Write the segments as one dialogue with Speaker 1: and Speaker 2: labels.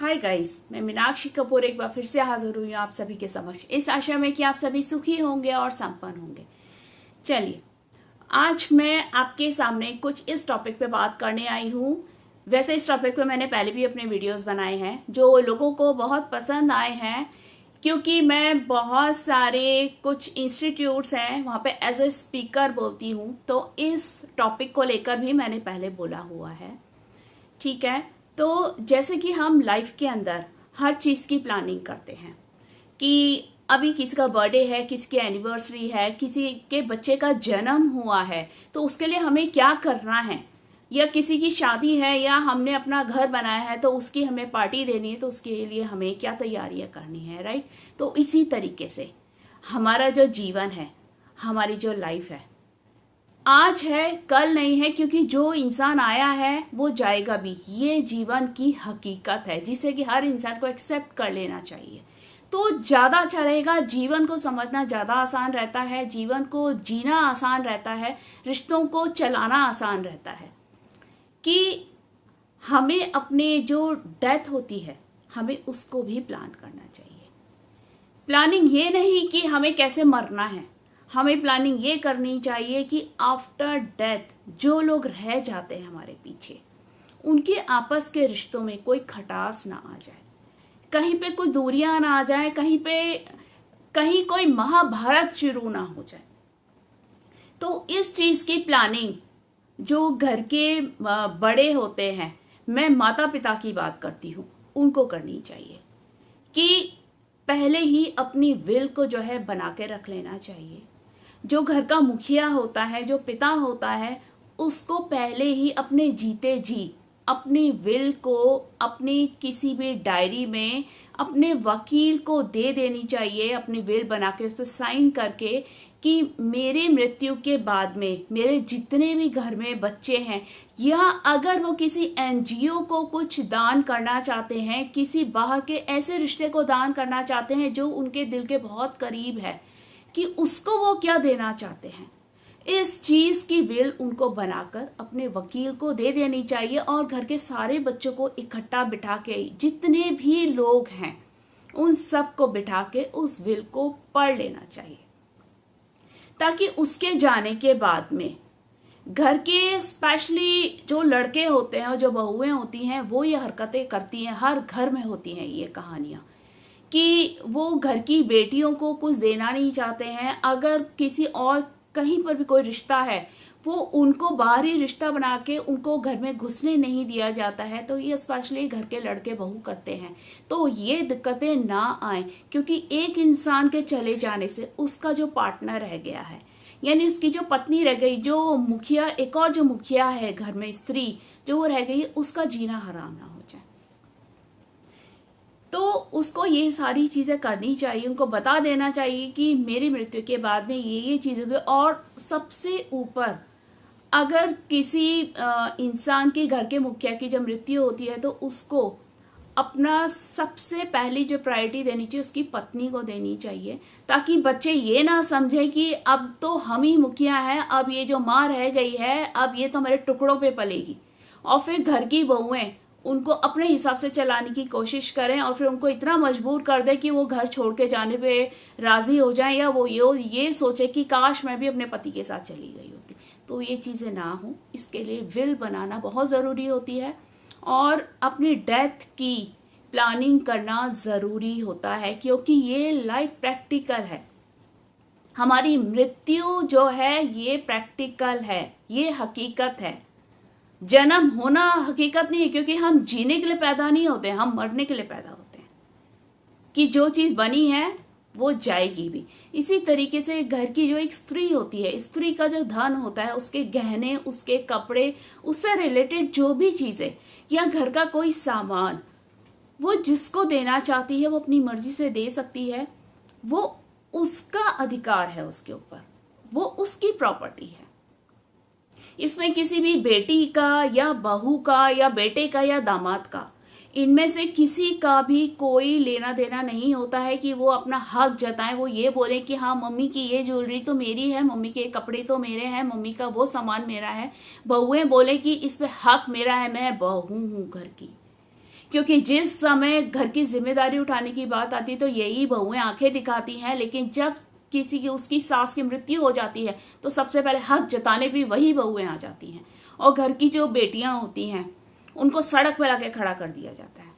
Speaker 1: Hi guys, मैं मीनाक्षी कपूर एक बार फिर से हाजिर हुई हूँ आप सभी के समक्ष इस आशा में कि आप सभी सुखी होंगे और संपन्न होंगे। चलिए, आज मैं आपके सामने कुछ इस टॉपिक पे बात करने आई हूँ। वैसे इस टॉपिक पे मैंने पहले भी अपने वीडियोस बनाए हैं जो लोगों को बहुत पसंद आए हैं, क्योंकि मैं बहुत सारे कुछ इंस्टीट्यूट्स हैं वहाँ पे एज ए स्पीकर बोलती हूँ, तो इस टॉपिक को लेकर भी मैंने पहले बोला हुआ है। ठीक है, तो जैसे कि हम लाइफ के अंदर हर चीज़ की प्लानिंग करते हैं कि अभी किसी का बर्थडे है, किसी की एनिवर्सरी है, किसी के बच्चे का जन्म हुआ है, तो उसके लिए हमें क्या करना है, या किसी की शादी है या हमने अपना घर बनाया है तो उसकी हमें पार्टी देनी है, तो उसके लिए हमें क्या तैयारियां करनी है, राइट। तो इसी तरीके से हमारा जो जीवन है, हमारी जो लाइफ है, आज है कल नहीं है, क्योंकि जो इंसान आया है वो जाएगा भी। ये जीवन की हकीकत है जिसे कि हर इंसान को एक्सेप्ट कर लेना चाहिए, तो ज़्यादा अच्छा रहेगा। जीवन को समझना ज़्यादा आसान रहता है, जीवन को जीना आसान रहता है, रिश्तों को चलाना आसान रहता है। कि हमें अपने जो डेथ होती है हमें उसको भी प्लान करना चाहिए। प्लानिंग ये नहीं कि हमें कैसे मरना है, हमें प्लानिंग ये करनी चाहिए कि आफ्टर डेथ जो लोग रह जाते हैं हमारे पीछे, उनके आपस के रिश्तों में कोई खटास ना आ जाए, कहीं पे कुछ दूरियां ना आ जाए, कहीं कोई महाभारत शुरू ना हो जाए। तो इस चीज की प्लानिंग जो घर के बड़े होते हैं, मैं माता पिता की बात करती हूँ, उनको करनी चाहिए कि पहले ही अपनी विल को जो है बना के रख लेना चाहिए। जो घर का मुखिया होता है, जो पिता होता है, उसको पहले ही अपने जीते जी अपनी विल को अपनी किसी भी डायरी में अपने वकील को दे देनी चाहिए, अपनी विल बना के उस पर साइन करके कि मेरे मृत्यु के बाद में मेरे जितने भी घर में बच्चे हैं, या अगर वो किसी एनजीओ को कुछ दान करना चाहते हैं, किसी बाहर के ऐसे रिश्ते को दान करना चाहते हैं जो उनके दिल के बहुत करीब है, कि उसको वो क्या देना चाहते हैं, इस चीज की विल उनको बनाकर अपने वकील को दे देनी चाहिए। और घर के सारे बच्चों को इकट्ठा बिठा के, जितने भी लोग हैं उन सब को बिठा के उस विल को पढ़ लेना चाहिए, ताकि उसके जाने के बाद में घर के स्पेशली जो लड़के होते हैं और जो बहुएं होती हैं वो ये हरकतें करती हैं। हर घर में होती हैं ये कहानियां कि वो घर की बेटियों को कुछ देना नहीं चाहते हैं। अगर किसी और कहीं पर भी कोई रिश्ता है, वो उनको बाहरी रिश्ता बना के उनको घर में घुसने नहीं दिया जाता है। तो ये स्पेशली घर के लड़के बहू करते हैं। तो ये दिक्कतें ना आए, क्योंकि एक इंसान के चले जाने से उसका जो पार्टनर रह गया है, यानी उसकी जो पत्नी रह गई, जो मुखिया, एक और जो मुखिया है घर में, स्त्री जो वो रह गई, उसका जीना हराम ना हो जाए। तो उसको ये सारी चीज़ें करनी चाहिए, उनको बता देना चाहिए कि मेरी मृत्यु के बाद में ये चीज़ होगी। और सबसे ऊपर, अगर किसी इंसान की, घर के मुखिया की जब मृत्यु होती है, तो उसको अपना सबसे पहली जो प्रायोरिटी देनी चाहिए उसकी पत्नी को देनी चाहिए, ताकि बच्चे ये ना समझे कि अब तो हम ही मुखिया हैं, अब ये जो माँ रह गई है अब ये तो हमारे टुकड़ों पे पलेगी। और फिर घर की बहुएं उनको अपने हिसाब से चलाने की कोशिश करें और फिर उनको इतना मजबूर कर दे कि वो घर छोड़ के जाने पे राजी हो जाएं, या वो ये सोचे कि काश मैं भी अपने पति के साथ चली गई होती। तो ये चीज़ें ना हो, इसके लिए विल बनाना बहुत ज़रूरी होती है और अपनी डेथ की प्लानिंग करना ज़रूरी होता है, क्योंकि ये लाइफ प्रैक्टिकल है। हमारी मृत्यु जो है ये प्रैक्टिकल है, ये हकीकत है। जन्म होना हकीकत नहीं है, क्योंकि हम जीने के लिए पैदा नहीं होते, हम मरने के लिए पैदा होते हैं। कि जो चीज़ बनी है वो जाएगी भी। इसी तरीके से घर की जो एक स्त्री होती है, स्त्री का जो धन होता है, उसके गहने, उसके कपड़े, उससे रिलेटेड जो भी चीज़ें या घर का कोई सामान, वो जिसको देना चाहती है वो अपनी मर्जी से दे सकती है। वो उसका अधिकार है उसके ऊपर, वो उसकी प्रॉपर्टी है। इसमें किसी भी बेटी का या बहू का या बेटे का या दामाद का, इनमें से किसी का भी कोई लेना देना नहीं होता है कि वो अपना हक जताएं। वो ये बोले कि हाँ, मम्मी की ये ज्वेलरी तो मेरी है, मम्मी के कपड़े तो मेरे हैं, मम्मी का वो सामान मेरा है। बहुएं बोले कि इस पे हक मेरा है, मैं बहू हूँ घर की। क्योंकि जिस समय घर की जिम्मेदारी उठाने की बात आती है तो यही बहुएं आंखें दिखाती हैं, लेकिन जब किसी की उसकी सास की मृत्यु हो जाती है तो सबसे पहले हक जताने भी वही बहुएं आ जाती हैं, और घर की जो बेटियां होती हैं उनको सड़क पर लाके खड़ा कर दिया जाता है।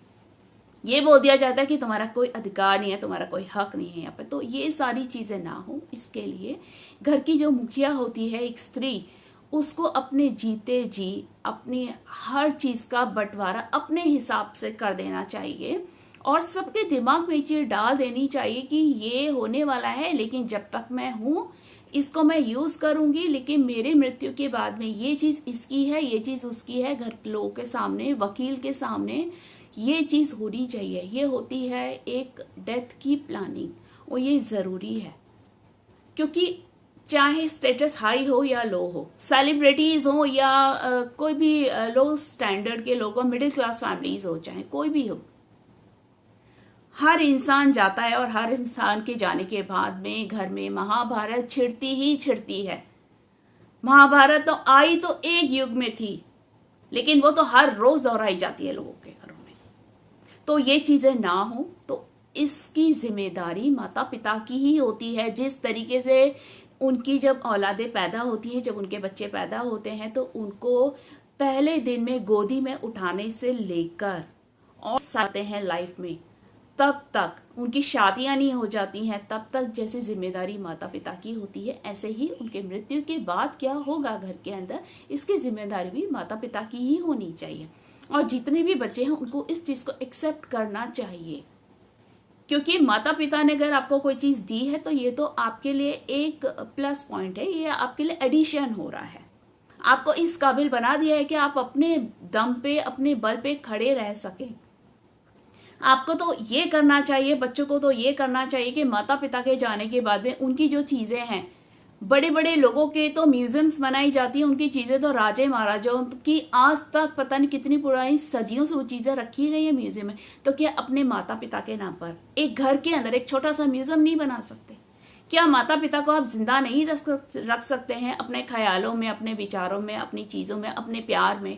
Speaker 1: ये बोल दिया जाता है कि तुम्हारा कोई अधिकार नहीं है, तुम्हारा कोई हक नहीं है यहाँ पे। तो ये सारी चीज़ें ना हो, इसके लिए घर की जो मुखिया होती है एक स्त्री, उसको अपने जीते जी अपनी हर चीज़ का बंटवारा अपने हिसाब से कर देना चाहिए, और सबके दिमाग में ये चीज़ डाल देनी चाहिए कि ये होने वाला है, लेकिन जब तक मैं हूँ इसको मैं यूज़ करूँगी, लेकिन मेरे मृत्यु के बाद में ये चीज़ इसकी है, ये चीज़ उसकी है। घर के लोगों के सामने, वकील के सामने ये चीज़ होनी चाहिए। ये होती है एक डेथ की प्लानिंग, और ये ज़रूरी है, क्योंकि चाहे स्टेटस हाई हो या लो हो, सेलिब्रिटीज़ हो या कोई भी लो स्टैंडर्ड के लोग हो, मिडिल क्लास फैमिलीज हो, चाहे कोई भी हो, हर इंसान जाता है, और हर इंसान के जाने के बाद में घर में महाभारत छिड़ती ही छिड़ती है। महाभारत तो आई तो एक युग में थी, लेकिन वो तो हर रोज दोहराई जाती है लोगों के घरों में। तो ये चीजें ना हो, तो इसकी जिम्मेदारी माता पिता की ही होती है। जिस तरीके से उनकी जब औलादें पैदा होती हैं, जब उनके बच्चे पैदा होते हैं, तो उनको पहले दिन में गोदी में उठाने से लेकर और आते हैं लाइफ में, तब तक उनकी शादियां नहीं हो जाती हैं, तब तक जैसे जिम्मेदारी माता पिता की होती है, ऐसे ही उनके मृत्यु के बाद क्या होगा घर के अंदर, इसकी जिम्मेदारी भी माता पिता की ही होनी चाहिए। और जितने भी बच्चे हैं उनको इस चीज़ को एक्सेप्ट करना चाहिए, क्योंकि माता पिता ने अगर आपको कोई चीज़ दी है तो ये तो आपके लिए एक प्लस पॉइंट है, ये आपके लिए एडिशन हो रहा है। आपको इस काबिल बना दिया है कि आप अपने दम पे, अपने बल पे खड़े रह सकें। आपको तो ये करना चाहिए, बच्चों को तो ये करना चाहिए कि माता पिता के जाने के बाद में उनकी जो चीज़ें हैं, बड़े बड़े लोगों के तो म्यूजियम्स बनाई जाती हैं, उनकी चीज़ें तो राजे महाराजाओं की आज तक पता नहीं कितनी पुरानी सदियों से वो चीज़ें रखी गई हैं म्यूजियम में। तो क्या अपने माता पिता के नाम पर एक घर के अंदर एक छोटा सा म्यूजियम नहीं बना सकते? क्या माता पिता को आप जिंदा नहीं रख सकते हैं अपने ख्यालों में, अपने विचारों में, अपनी चीज़ों में, अपने प्यार में?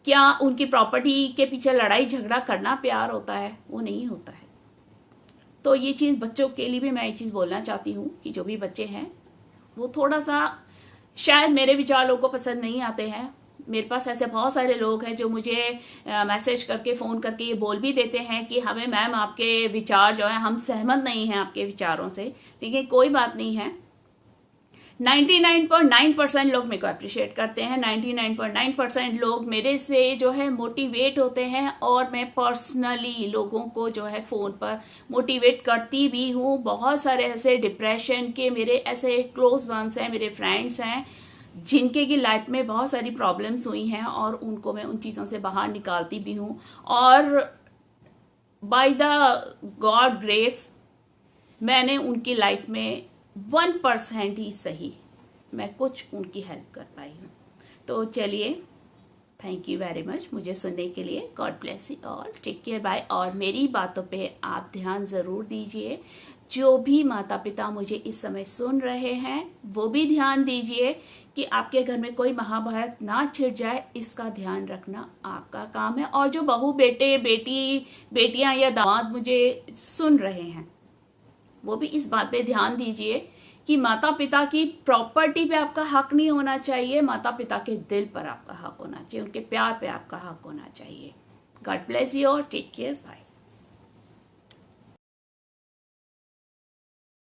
Speaker 1: क्या उनकी प्रॉपर्टी के पीछे लड़ाई झगड़ा करना प्यार होता है? वो नहीं होता है। तो ये चीज़ बच्चों के लिए भी मैं ये चीज़ बोलना चाहती हूँ कि जो भी बच्चे हैं वो थोड़ा सा, शायद मेरे विचार लोगों को पसंद नहीं आते हैं। मेरे पास ऐसे बहुत सारे लोग हैं जो मुझे मैसेज करके, फ़ोन करके ये बोल भी देते हैं कि हमें मैम आपके विचार जो है, हम सहमत नहीं हैं आपके विचारों से। लेकिन कोई बात नहीं है, 99.9% लोग मेरे को अप्रिशिएट करते हैं, 99.9% लोग मेरे से जो है मोटिवेट होते हैं, और मैं पर्सनली लोगों को जो है फ़ोन पर मोटिवेट करती भी हूँ। बहुत सारे ऐसे डिप्रेशन के मेरे ऐसे क्लोज वंस हैं, मेरे फ्रेंड्स हैं, जिनके की लाइफ में बहुत सारी प्रॉब्लम्स हुई हैं, और उनको मैं उन चीज़ों से बाहर निकालती भी हूँ। और बाय द गॉड ग्रेस मैंने उनकी लाइफ में 1% ही सही मैं कुछ उनकी हेल्प कर पाई हूँ। तो चलिए, थैंक यू वेरी मच मुझे सुनने के लिए। God bless you all, take care, bye. और मेरी बातों पे आप ध्यान ज़रूर दीजिए। जो भी माता पिता मुझे इस समय सुन रहे हैं वो भी ध्यान दीजिए कि आपके घर में कोई महाभारत ना छिड़ जाए, इसका ध्यान रखना आपका काम है। और जो बहू, बेटे, बेटियां या दामाद मुझे सुन रहे हैं वो भी इस बात पे ध्यान दीजिए कि माता पिता की प्रॉपर्टी पे आपका हक नहीं होना चाहिए, माता पिता के दिल पर आपका हक होना चाहिए, उनके प्यार पे आपका हक होना चाहिए। गॉड ब्लेस यू और टेक केयर, बाय।